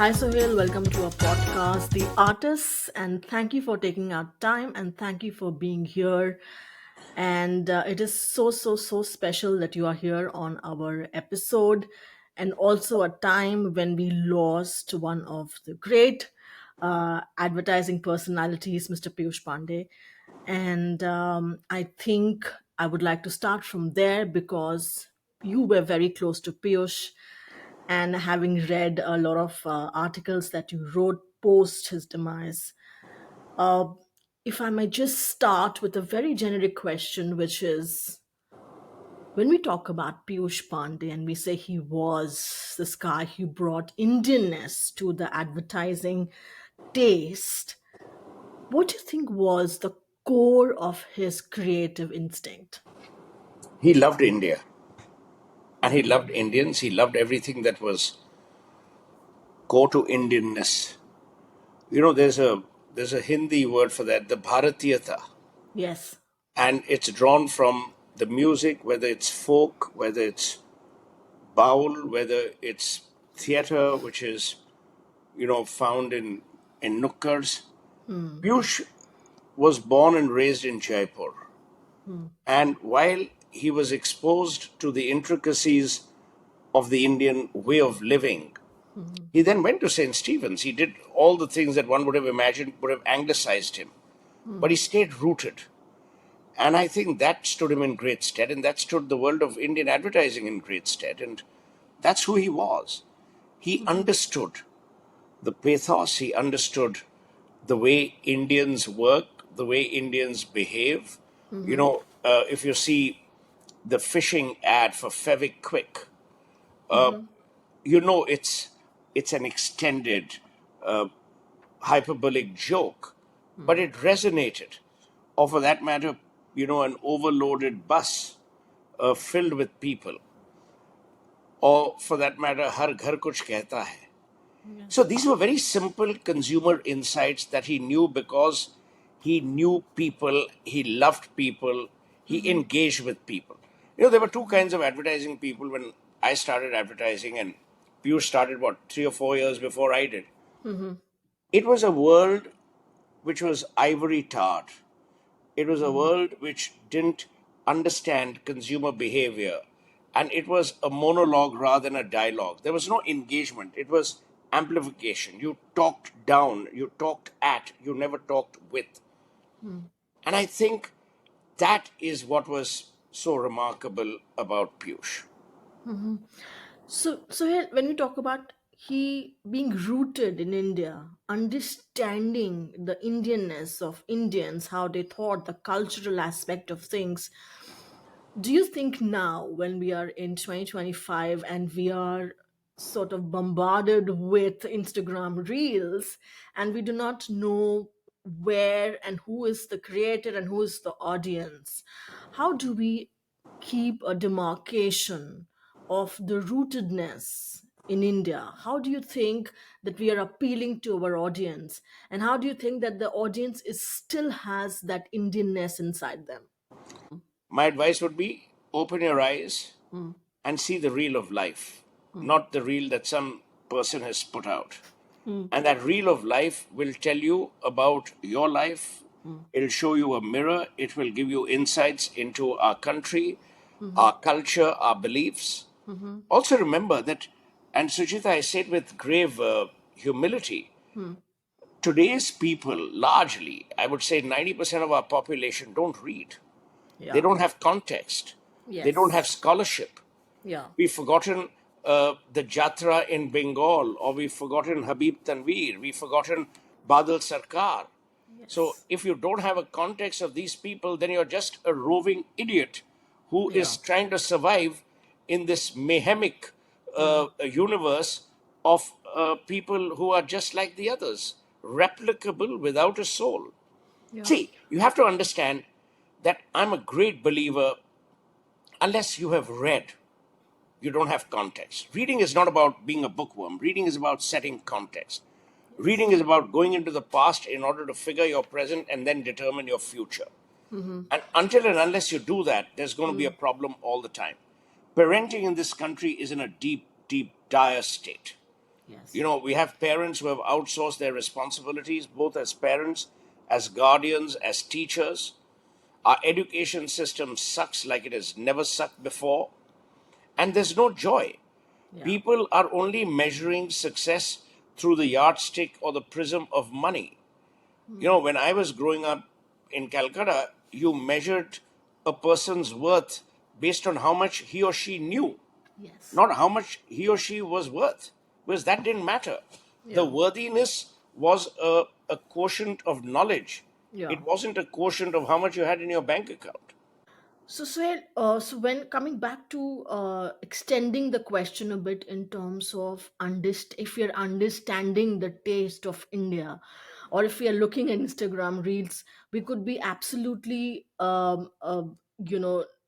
Hi, Suhel. Welcome to our podcast, The Artists. And thank you for taking our time and thank you for being here. And it is so special that you are here on our episode. And also a time when we lost one of the great advertising personalities, Mr. Piyush Pandey. And I think I would like to start from there because you were very close to Piyush, and having read a lot of articles that you wrote post his demise. Uh, if I may just start with a very generic question, which is when we talk about Piyush Pandey and we say he was this guy who brought Indianness to the advertising taste, what do you think was the core of his creative instinct? He loved India and he loved Indians. He loved everything that was core to Indianness. There's a Hindi word for that, the Bharatiyata, Yes. and it's drawn from the music, whether it's folk, whether it's baul, whether it's theatre, which is found in nukkars. Hmm. Piyush was born and raised in Jaipur, Hmm. and while he was exposed to the intricacies of the Indian way of living, Hmm. he then went to St. Stephen's. He did all the things that one would have imagined would have anglicized him, but Hmm. he stayed rooted. And I think that stood him in great stead, and that stood the world of Indian advertising in great stead. And that's who he was. He Hmm. understood the pathos, he understood the way Indians work, the way Indians behave. Hmm. If you see the fishing ad for Fevikwik, Hmm. it's an extended hyperbolic joke, but Hmm. it resonated. Or for that matter, an overloaded bus filled with people, or for that matter, har ghar kuch kehta hai. So Yes. these were very simple consumer insights that he knew because he knew people, he loved people, he Hmm. engaged with people. There were two kinds of advertising people when I started advertising, and Piyush started, what, 3 or 4 years before I did. Hmm. It was a world which was ivory tarred. It was a Hmm. world which didn't understand consumer behavior. And it was a monologue rather than a dialogue. There was no engagement. It was amplification. You talked down, you talked at, you never talked with. Hmm. And I think that is what was so remarkable about Piyush. Hmm. So here, when we talk about he being rooted in India, understanding the Indianness of Indians, how they thought, the cultural aspect of things, do you think now, when we are in 2025 and we are sort of bombarded with Instagram reels and we do not know where and who is the creator and who is the audience, how do we keep a demarcation of the rootedness in India? How do you think that we are appealing to our audience? And how do you think that the audience still has that Indianness inside them? My advice would be open your eyes Mm, and see the reel of life, mm, not the reel that some person has put out. mm, And that reel of life will tell you about your life. mm, It'll show you a mirror. It will give you insights into our country, mhm, our culture, our beliefs. mhm, Also, remember that, and Suchita, I say it with grave humility, mm. today's people, largely, I would say 90% of our population don't read. They Yeah. don't have context, they don't have Yes. scholarship. Yeah. We've forgotten the Jatra in Bengal, or we've forgotten Habib Tanveer, we've forgotten Badal Sarkar. So Yes. if you don't have a context of these people, then you're just a roving idiot who Yeah. is trying to survive in this mayhemic Mm. universe of people who are just like the others, replicable without a soul. Yeah. See, you have to understand that I'm a great believer unless you have read, you don't have context. Reading is not about being a bookworm. Reading is about setting context. Reading Yes. is about going into the past in order to figure your present and then determine your future. Mm-hmm. And until and unless you do that, there's going to be a Mm. problem all the time. Parenting in this country is in a deep, deep, dire state. Yes. You know, we have parents who have outsourced their responsibilities, both as parents, as guardians, as teachers. Our education system sucks like it has never sucked before, and there's no joy. Yeah. People are only measuring success through the yardstick or the prism of money. You know, when I was growing up in Calcutta, you measured a person's worth based on how much he or she knew, Yes. not how much he or she was worth, because that didn't matter. The Yeah. worthiness was a quotient of knowledge. Yeah. It wasn't a quotient of how much you had in your bank account. So, Suhail, so when coming back to extending the question a bit in terms of if you're understanding the taste of India, or if we are looking at Instagram reels, we could be absolutely,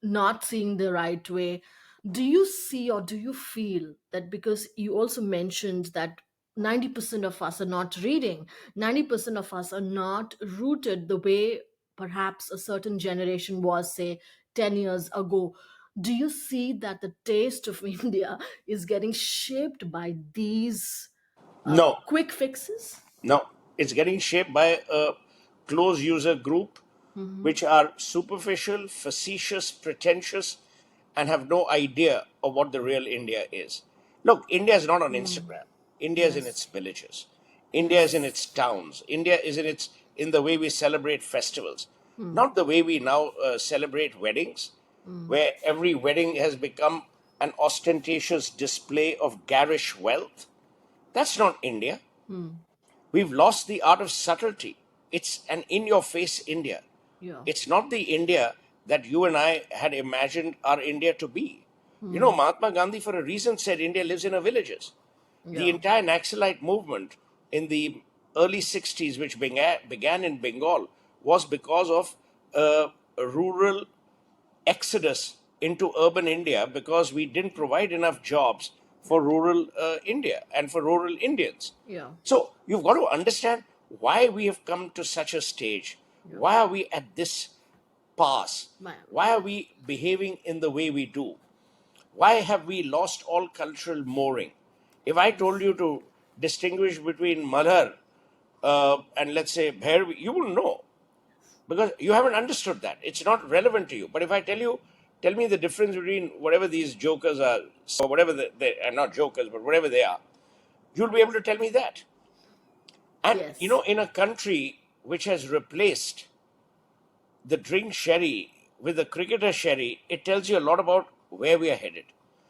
not seeing the right way. Do you see or do you feel that because you also mentioned that 90% of us are not reading, 90% of us are not rooted the way perhaps a certain generation was, say, 10 years ago. Do you see that the taste of India is getting shaped by these No, quick fixes? no. It's getting shaped by a close user group Hmm. which are superficial, facetious, pretentious, and have no idea of what the real India is. Look, India is not on Instagram. India is in its Yes, villages. India is in yes. its towns. India is in the way we celebrate festivals, Hmm. not the way we now celebrate weddings, where every wedding has become an ostentatious display of garish wealth. That's not India. Hmm. We've lost the art of subtlety. It's an in your face India. Yeah. It's not the India that you and I had imagined our India to be. You know, Hmm. Mahatma Gandhi, for a reason, said India lives in our villages. The Yeah. entire Naxalite movement in the early 60s, which began in Bengal, was because of a rural exodus into urban India because we didn't provide enough jobs for rural India and for rural Indians. Yeah. So you've got to understand why we have come to such a stage. Yeah. Why are we at this pass? Why are Yeah. we behaving in the way we do? Why have we lost all cultural mooring? If I told Yes. you to distinguish between Malhar and let's say Bhairavi, you wouldn't know because you haven't understood that. It's not relevant to you. But if I tell you, tell me the difference between whatever these jokers are saying or whatever they are, not jokers, but whatever they are, you'll be able to tell me that. And you know, Yes. in a country which has replaced the drink sherry with the cricketer sherry, it tells you a lot about where we are headed.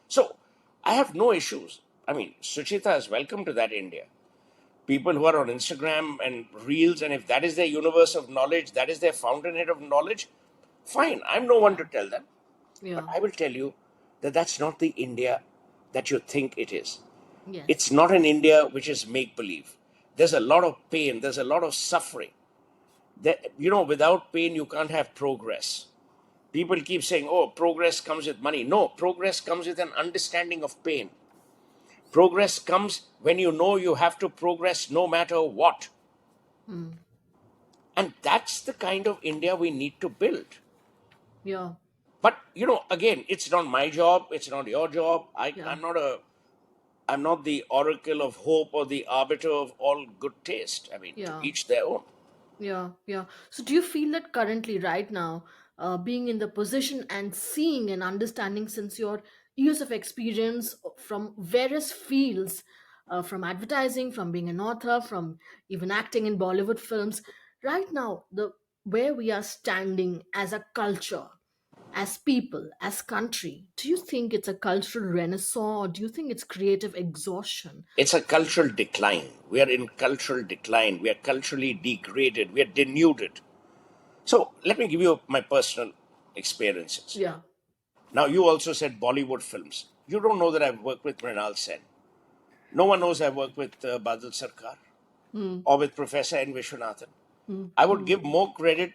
So I have no issues. I mean, Suchita is welcome to that India. People who are on Instagram and Reels, and if that is their universe of knowledge, that is their fountainhead of knowledge, fine. I'm no one Yeah. to tell them. But Yeah. I will tell you that that's not the India that you think it is. It's Yes. not an India which is make believe. There's a lot of pain, there's a lot of suffering. That, you know, without pain, you can't have progress. People keep saying, oh, progress comes with money. No, progress comes with an understanding of pain. Progress comes when you know you have to progress no matter what. Hmm. And that's the kind of India we need to build. Yeah. But you know, again, it's not my job, it's not your job. Yeah. I'm not the oracle of hope or the arbiter of all good taste. I mean, to Yeah. each their own. Yeah, yeah. So, do you feel that currently, right now, being in the position and seeing and understanding since your years of experience from various fields, from advertising, from being an author, from even acting in Bollywood films, right now, the where we are standing as a culture, as people, as country, do you think it's a cultural renaissance or do you think it's creative exhaustion? It's a cultural decline. We are in cultural decline. We are culturally degraded. We are denuded. So let me give you my personal experiences. Yeah. Now, you also said Bollywood films. You don't know that I've worked with Mrinal Sen. No one knows I've worked with Badal Sarkar Hmm. or with Professor N. Vishwanathan. Hmm. I would Hmm. give more credit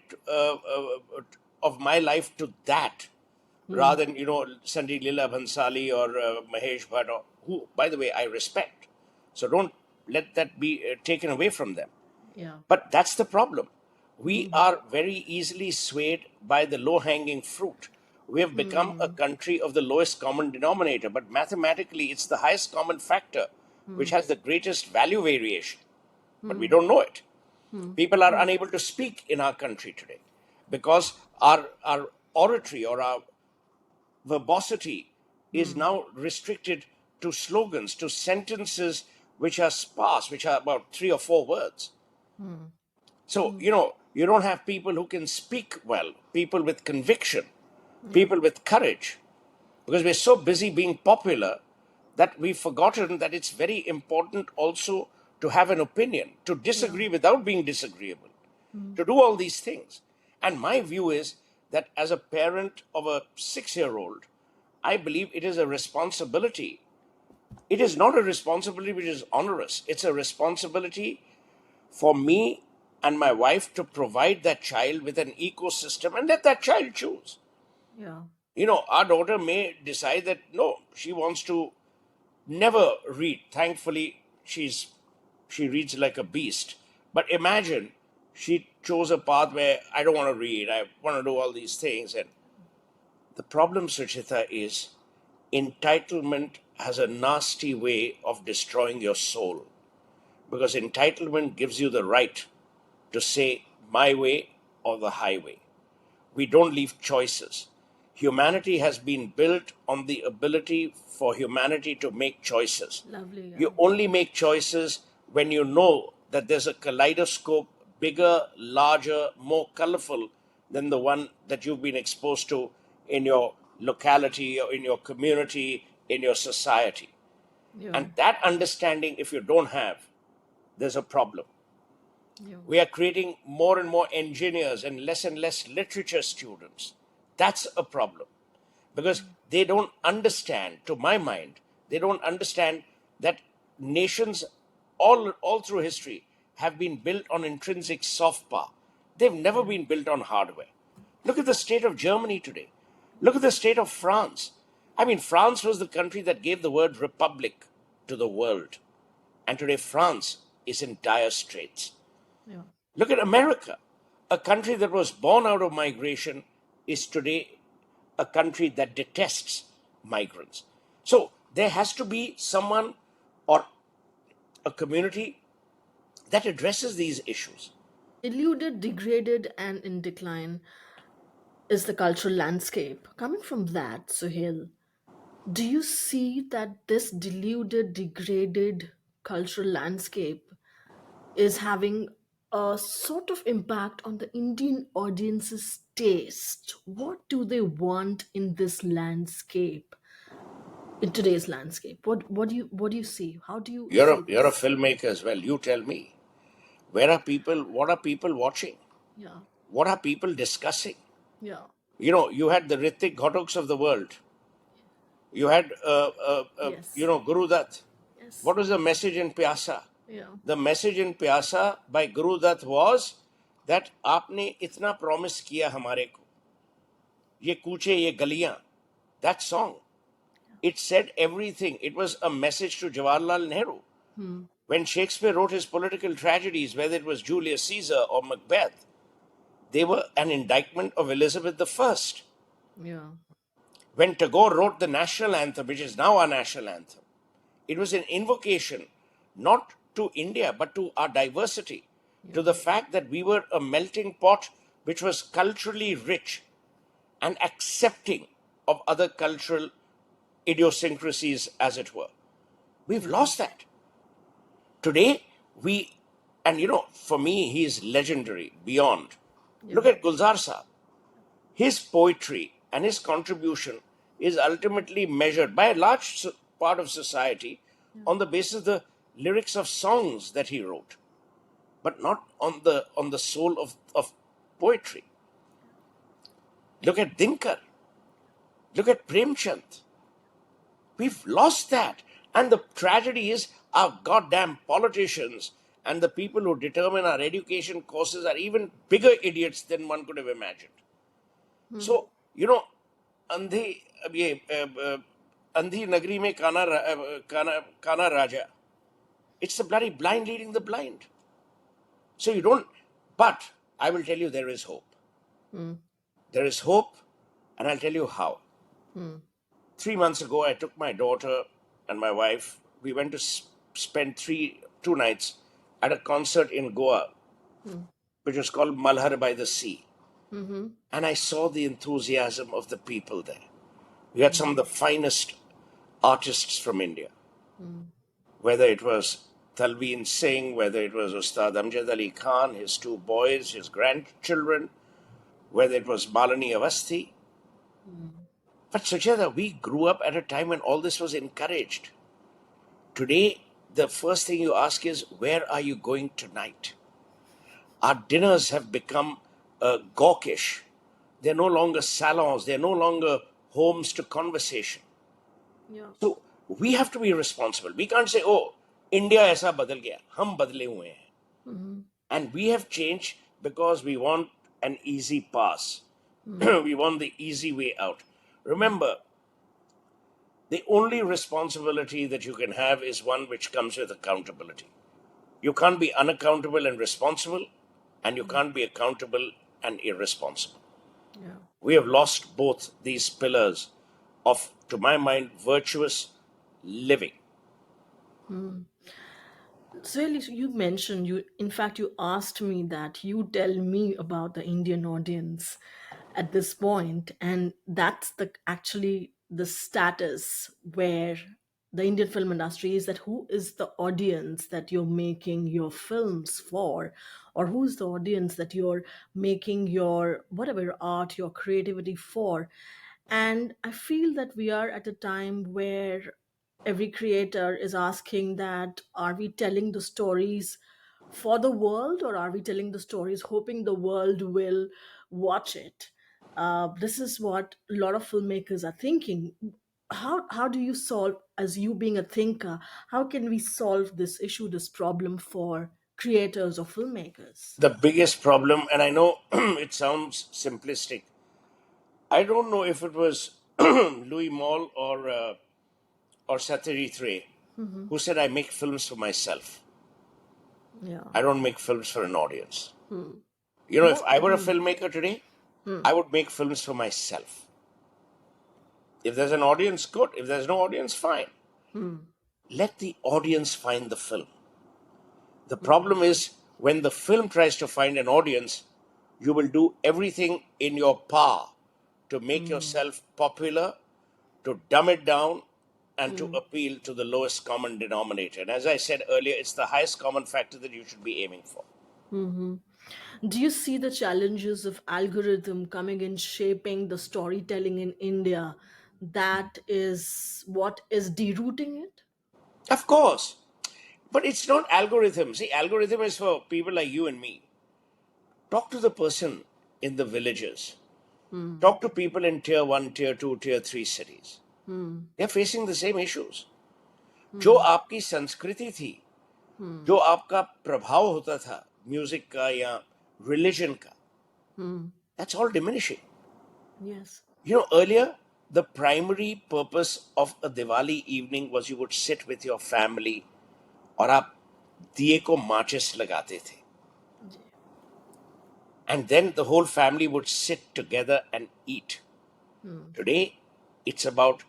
of my life to that Hmm. rather than, you know, Sandeep Lila Bhansali or Mahesh Bhatt, or who, by the way, I respect. So don't let that be taken away from them. Yeah. But that's the problem. We Hmm. are very easily swayed by the low hanging fruit. We have become a Hmm. country of the lowest common denominator, but mathematically, it's the highest common factor which has the greatest value variation, but we Hmm. don't know it. Hmm. People are Hmm. unable to speak in our country today because our oratory or our verbosity is Hmm. now restricted to slogans, to sentences which are sparse, which are about 3 or 4 words. Hmm. So, Hmm. you don't have people who can speak well, people with conviction, Yeah. people with courage, because we're so busy being popular that we've forgotten that it's very important also to have an opinion, to Yeah. disagree without being disagreeable, Hmm. to do all these things. And my view is that as a parent of a 6 year old, I believe it is a responsibility. It is not a responsibility which is onerous, it's a responsibility for me and my wife to provide that child with an ecosystem and let that child choose. Yeah. Our daughter may decide that no, she wants to never read. Thankfully, she reads like a beast. But imagine she chose a path where I don't want to read, I want to do all these things. And the problem, Suchita, is entitlement has a nasty way of destroying your soul, because entitlement gives you the right to say my way or the highway. We don't leave choices. Humanity has been built on the ability for humanity to make choices. Lovely. Yeah. You only make choices when you know that there's a kaleidoscope bigger, larger, more colorful than the one that you've been exposed to in your locality or in your community, in your society. Yeah. And that understanding, if you don't have, there's a problem. Yeah. We are creating more and more engineers and less literature students. That's a problem because they don't understand, to my mind, they don't understand that nations all through history have been built on intrinsic soft power. They've never Yeah. been built on hardware. Look at the state of Germany today. Look at the state of France. I mean, France was the country that gave the word republic to the world. And today, France is in dire straits. Yeah. Look at America. A country that was born out of migration is today a country that detests migrants. So there has to be someone or a community that addresses these issues. Deluded, degraded, and in decline is the cultural landscape. Coming from that, Suhail, do you see that this deluded, degraded cultural landscape is having a sort of impact on the Indian audience's taste? What do they want in this landscape, in today's landscape? What do you see? How do you You're a, see you're a this? filmmaker as well. You tell me. Where are people? What are people watching? Yeah, What are people discussing? yeah, You had the Ritik Ghotoks of the world. You had, yes, Guru Dutt. yes, What was the message in Pyasa? yeah, The message in Pyasa by Guru Dutt was that आपने इतना promise किया हमारे को, ये कूचे ये गलियां. That song, it said everything. It was a message to Jawaharlal Nehru. hmm, When Shakespeare wrote his political tragedies, whether it was Julius Caesar or Macbeth, they were an indictment of Elizabeth the First. yeah, When Tagore wrote the national anthem, which is now our national anthem, it was an invocation not to India but to our diversity, to yeah, the fact that we were a melting pot which was culturally rich and accepting of other cultural idiosyncrasies, as it were. We've yeah, lost that. Today, for me, he's legendary beyond. yeah, Look at Gulzar Saab. His poetry and his contribution is ultimately measured by a large part of society yeah, on the basis of the lyrics of songs that he wrote, but not on the soul of poetry. Look at Dinkar. Look at Premchand. We've lost that. And the tragedy is our goddamn politicians and the people who determine our education courses are even bigger idiots than one could have imagined. hmm, So, अंधी अब ये अंधी नगरी में काना राजा. It's the bloody blind leading the blind. So you don't. But I will tell you there is hope. hmm, There is hope, and I'll tell you how. hmm, 3 months ago, I took my daughter and my wife. We went to spent 2 nights at a concert in Goa, which was called Malhar by the Sea. Mm-hmm. And I saw the enthusiasm of the people there. We had some of the finest artists from India, whether it was Talveen Singh, whether it was Ustad Amjad Ali Khan, his two boys, his grandchildren, whether it was Malani Avasthi. But Sucheta, we grew up at a time when all this was encouraged. Today, the first thing you ask is, where are you going tonight? Our dinners have become gawkish. They're no longer salons, they're no longer homes to conversation. Yeah. So we have to be responsible. We can't say, oh, India aisa badal gaya. Hum badle hue hain. Mm-hmm. And we have changed because we want an easy pass. We want the easy way out. Remember, the only responsibility that you can have is one which comes with accountability. You can't be unaccountable and responsible, and you can't be accountable and irresponsible. Yeah. We have lost both these pillars of, to my mind, virtuous living. So you mentioned you in fact you asked me that you tell me about the Indian audience at this point, and that's the actually the status where the Indian film industry is, that who is the audience that you're making your films for, or who's the audience that you're making your whatever your art, your creativity for. And I feel that we are at a time where every creator is asking that, are we telling the stories for the world, or are we telling the stories hoping the world will watch it? This is what a lot of filmmakers are thinking. How do you solve, as you being a thinker, how can we solve this issue, this problem for creators or filmmakers? The biggest problem, and I know it sounds simplistic, I don't know if it was Louis Malle or Satyajit Ray Hmm. who said, I make films for myself. Yeah. I don't make films for an audience. Hmm. You know, if More. I were a filmmaker today, Hmm. I would make films for myself. If there's an audience, good. If there's no audience, fine. Hmm. Let the audience find the film. The Hmm. problem is when the film tries to find an audience, you will do everything in your power to make Hmm. yourself popular, to dumb it down, and to Hmm. appeal to the lowest common denominator. And as I said earlier, it's the highest common factor that you should be aiming for. Hmm. Do you see the challenges of algorithm coming in shaping the storytelling in India? That is what is derooting it? Of course. But it's not algorithm. See, algorithm is for people like you and me. Talk to the person in the villages. Hmm. Talk to people in tier 1, tier 2, tier 3 cities. Hmm. They're facing the same issues. जो Hmm. आपकी संस्कृति थी, जो Hmm. आपका प्रभाव होता था music का या रिलीजन का, Hmm. that's all diminishing. Yes. You know, earlier, the primary purpose of a Diwali evening was you would sit with your family और आप दिए को माचिस लगाते थे. जी. And then the whole family would sit together and eat. Hmm. Today, it's about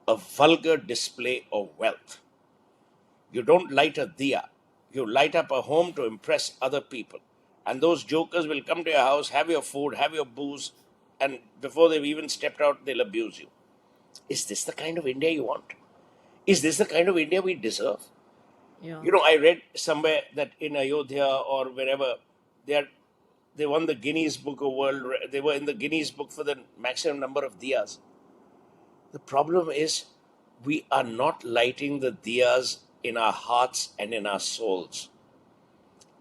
a vulgar display of wealth. You don't light a diya. You light up a home to impress other people. And those jokers will come to your house, have your food, have your booze, and before they've even stepped out, they'll abuse you. Is this the kind of India you want? Is this the kind of India we deserve? Yeah. You know, I read somewhere that in Ayodhya or wherever, they are they won the Guinness Book of They were in the Guinness Book for the maximum number of diyas. The problem is we are not lighting the diyas in our hearts and in our souls.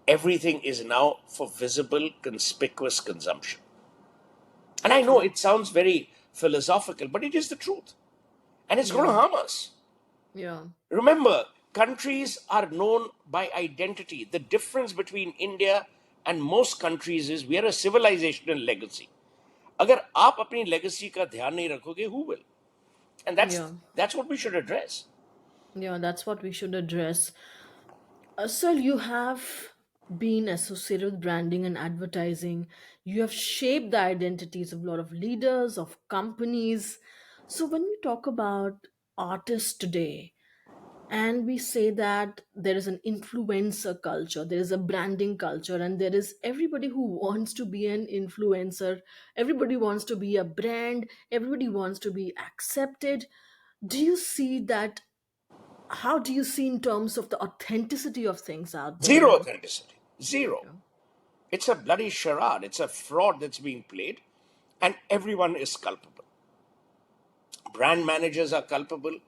Everything is now for visible, conspicuous consumption. And I know True. it sounds very philosophical, but it is the truth. And it's going to Yeah. harm us. Yeah. Remember, countries are known by identity. The difference between India and most countries is we are a civilizational legacy. अगर आप अपनी legacy का ध्यान नहीं रखोगे, who will? And Yeah. that's what we should address. Yeah, that's what we should address. Sir, you have been associated with branding and advertising. You have shaped the identities of a lot of leaders, of companies. So, when we talk about artists today, And we say that there is an influencer culture, there is a branding culture, and there is everybody who wants to be an influencer, everybody wants to be a brand, everybody wants to be accepted. Do you see that? How do you see in terms of the authenticity of things out there? Zero And authenticity. Zero. yeah. It's a bloody charade. It's a fraud that's being played, and everyone is culpable. Brand managers are culpable,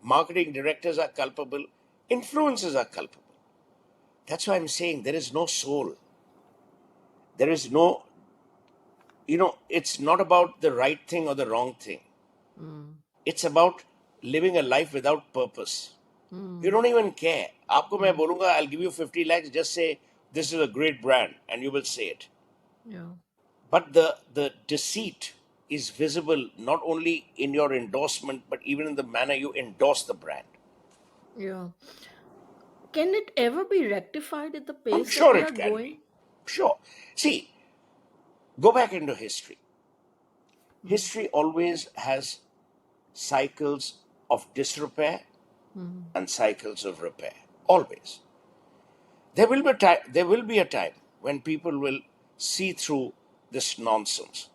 marketing directors are culpable, influencers are culpable. That's why I'm saying there is no soul. There is no, it's not about the right thing or the wrong thing. Mm, It's about living a life without purpose. You mm, don't even care. आपको मैं mm, बोलूँगा, I'll give you 50 lakhs, just say, this is a great brand, and you will say it. yeah, But the deceit is visible not only in your endorsement, but even in the manner you endorse the brand. yeah. Can it ever be rectified at the I'm pace that sure we are it can going? be. Sure. See, go back into history. Mm, History always has cycles of disrepair mm, and cycles of repair. Always. There will be a time when people will see through this nonsense.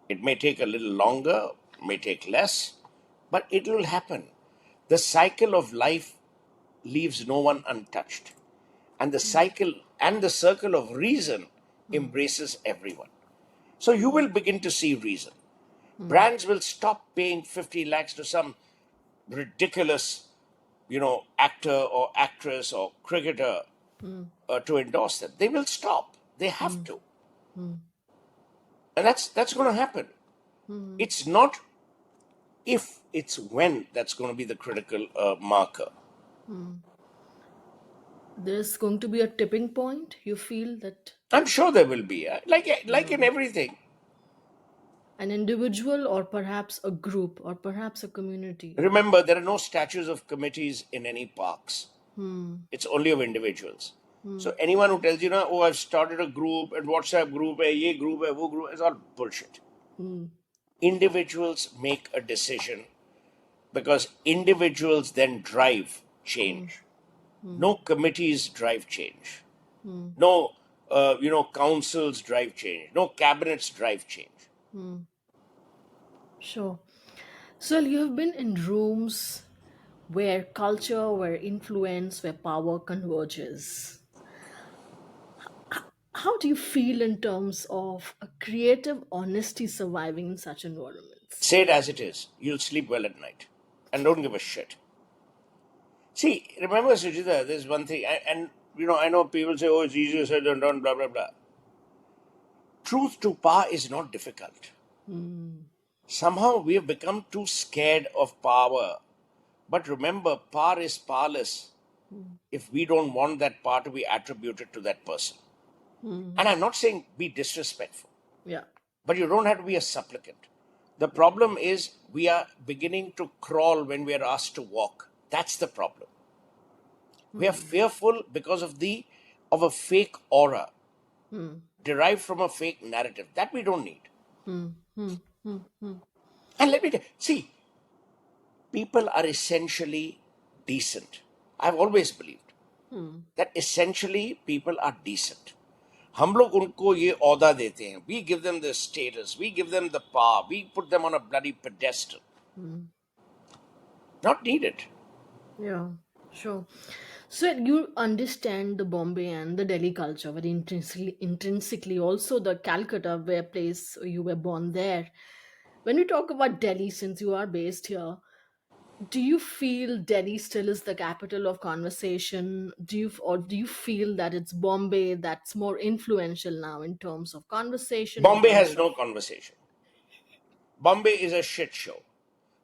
It may take a little longer, may take less, but it will happen. The cycle of life leaves no one untouched. And the mm, cycle and the circle of reason mm, embraces everyone. So you mm, will begin to see reason. mm, Brands will stop paying 50 lakhs to some ridiculous, actor or actress or cricketer mm, to endorse them. They will stop. They have mm, to. mm, And that's going to happen. mm. It's not if, it's when that's going to be the critical marker. Mm. There's going to be a tipping point. You feel that I'm sure there will be, like in mm, everything. an individual, or perhaps a group, or perhaps a community. Remember, there are no statues of committees in any parks. Hmm. It's only of individuals. Hmm. So anyone who tells you, oh, I've started a group and WhatsApp group, hai, ye group, hai, wo group, it's all bullshit. Hmm. Individuals make a decision because individuals then drive Hmm. change. Hmm. No committees drive change. Hmm. No, councils drive change. No cabinets drive change. Hmm. Sure. So you have been in rooms where culture, where influence, where power converges. How do you feel in terms of a creative honesty surviving in such environments? Say it as it is. You'll sleep well at night. And don't give a shit. See, remember, Suchita, there's one thing, and I know people say, oh, it's easier said than done, blah, blah, blah. Truth to power is not difficult. Hmm. Somehow we have become too scared of power. But remember, power is powerless Hmm. if we don't want that power to be attributed to that person. Hmm. And I'm not saying be disrespectful, Yeah. but you don't have to be a supplicant. The problem is we are beginning to crawl when we are asked to walk. That's the problem. We are Hmm. fearful because of a fake aura Hmm. derived from a fake narrative that we don't need. Hmm. Hmm. Hmm. Hmm. And let me tell see, people are essentially decent. I've always believed Hmm. that essentially people are decent. हम लोग उनको ये औदा देते हैं. We give them the status, we give them the power, we put them on a bloody pedestal. Hmm. Not needed. Yeah, sure. So you understand the Bombay and the Delhi culture very intrinsically. Also, the Calcutta, where place you were born there. When we talk about Delhi, since you are based here, do you feel Delhi still is the capital of conversation? Do you feel that it's Bombay that's more influential now in terms of conversation, in Bombay terms has of no conversation. Bombay is a shit show.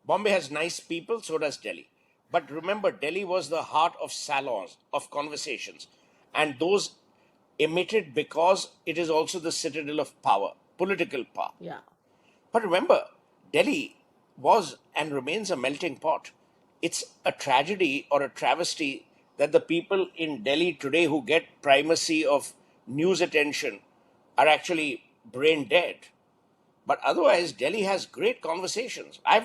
Bombay has nice people, so does Delhi. But remember, Delhi was the heart of salons, of conversations. And those emitted because it is also the citadel of power, political power. yeah, But remember, Delhi was and remains a melting pot. It's a tragedy or a travesty that the people in Delhi today who get primacy of news attention are actually brain dead. But otherwise, Delhi has great conversations. I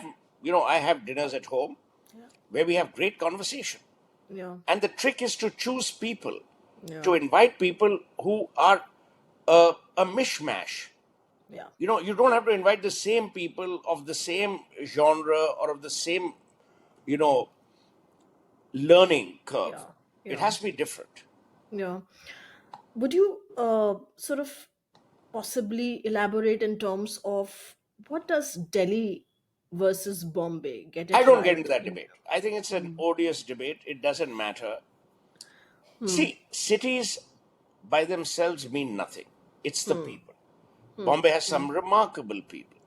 have dinners at home yeah, where we have great conversation. Yeah. And the trick is to choose people, Yeah. to invite people who are a mishmash. Yeah. You don't have to invite the same people of the same genre or of the same, you know, learning curve. Yeah. It Yeah. has to be different. Yeah. Would you sort of possibly elaborate in terms of what does Delhi versus Bombay get I it don't get right into that in? debate. I think it's an Hmm. odious debate. It doesn't matter. Hmm. See, cities by themselves mean nothing. It's the Hmm. people. Hmm. Bombay has Hmm. some remarkable people.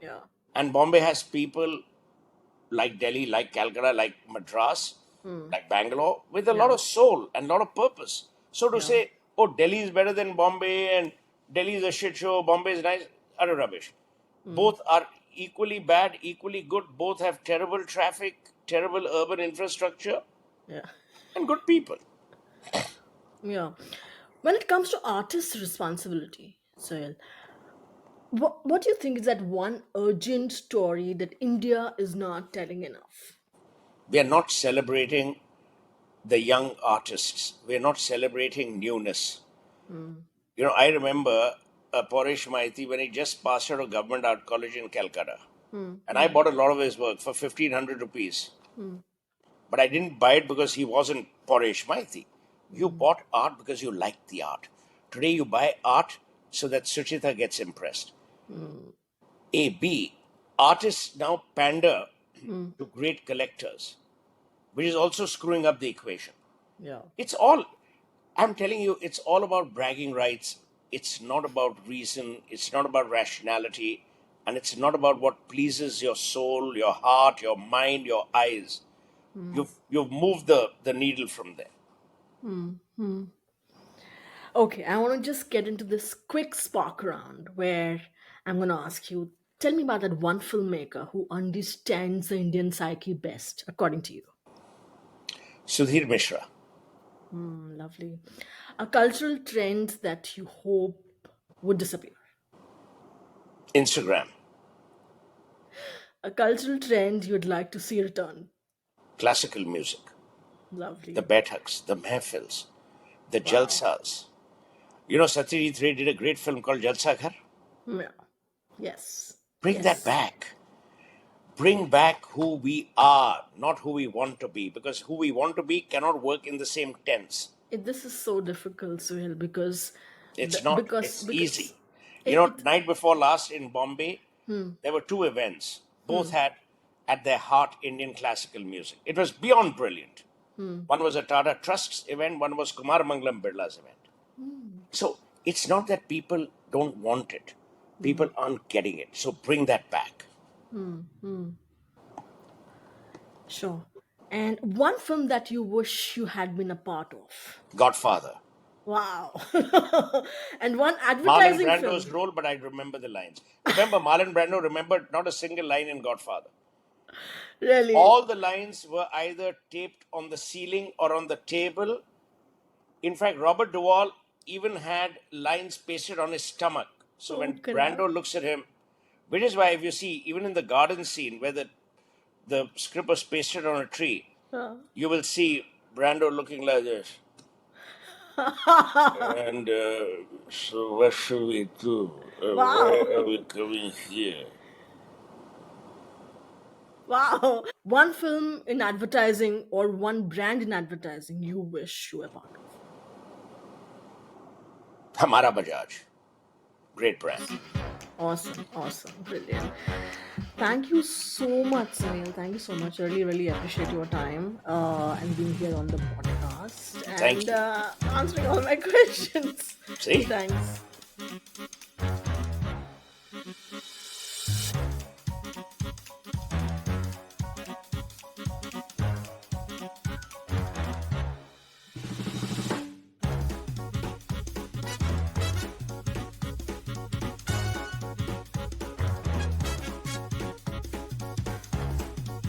Yeah. And Bombay has people like Delhi, like Calcutta, like Madras, Hmm. like Bangalore, with a lot Yeah. of soul and a lot of purpose. So to Yeah. say, oh, Delhi is better than Bombay and Delhi is a shit show, Bombay is nice, utter rubbish. Hmm. Both are equally bad, equally good. Both have terrible traffic, terrible urban infrastructure, Yeah. and good people. Yeah. When it comes to artists' responsibility, Sohail, what do you think is that one urgent story that India is not telling enough? We are not celebrating the young artists. We are not celebrating newness. Hmm. I remember Paresh Maiti when he just passed out of Government Art College in Calcutta. Hmm. And I Hmm. bought a lot of his work for 1,500 rupees. Hmm. But I didn't buy it because he wasn't Paresh Maiti. You Hmm. bought art because you liked the art. Today you buy art so that Suchita gets impressed. Hmm. A. B. Artists now pander Hmm. to great collectors, which is also screwing up the equation. Yeah. It's all, I'm telling you, it's all about bragging rights. It's not about reason. It's not about rationality. And it's not about what pleases your soul, your heart, your mind, your eyes. Hmm. You've moved the needle from there. Hmm. Hmm. Okay, I want to just get into this quick spark round where I'm going to ask you, tell me about that one filmmaker who understands the Indian psyche best, according to you. Sudhir Mishra, Hmm, lovely. A cultural trend that you hope would disappear. Instagram, A cultural trend you'd like to see return. classical music, the Lovely. Baithaks, the Mehfils, the Wow. Jalsas. Satyajit Ray did a great film called Jalsa Ghar. Yeah. Yes. Bring that Yes. back. Bring back who we are, not who we want to be, because who we want to be cannot work in the same tense. This is so difficult, Suhel, because It's not, it's because easy. it Night before last in Bombay, hmm, there were two events. Both hmm, had at their heart Indian classical music. It was beyond brilliant. hmm, One was a Tata Trust's event, one was Kumar Mangalam Birla's event. hmm, So it's not that people don't want it, hmm, people aren't getting it. So bring that back. hmm, hmm. Sure. And one film that you wish you had been a part of. Godfather. Wow. And one Marlon advertising Brando's film. role, but I remember the lines. Remember, Marlon Brando remembered not a single line in Godfather. Really? All the lines were either taped on the ceiling or on the table. In fact, Robert Duvall even had lines pasted on his stomach. So Oh, when crap. Brando looks at him, which is why if you see, even in the garden scene where the script was pasted on a tree, Uh. you will see Brando looking like this. And so, what should we do? Why are Wow. we coming here? Wow. One film in advertising or one brand in advertising you wish you were part of. Hamara Bajaj, great brand. Awesome. Awesome. Brilliant. Thank you so much, Sunil. Thank you so much. Really, really appreciate your time and being here on the podcast Thank and you. answering all my questions. See? Thanks.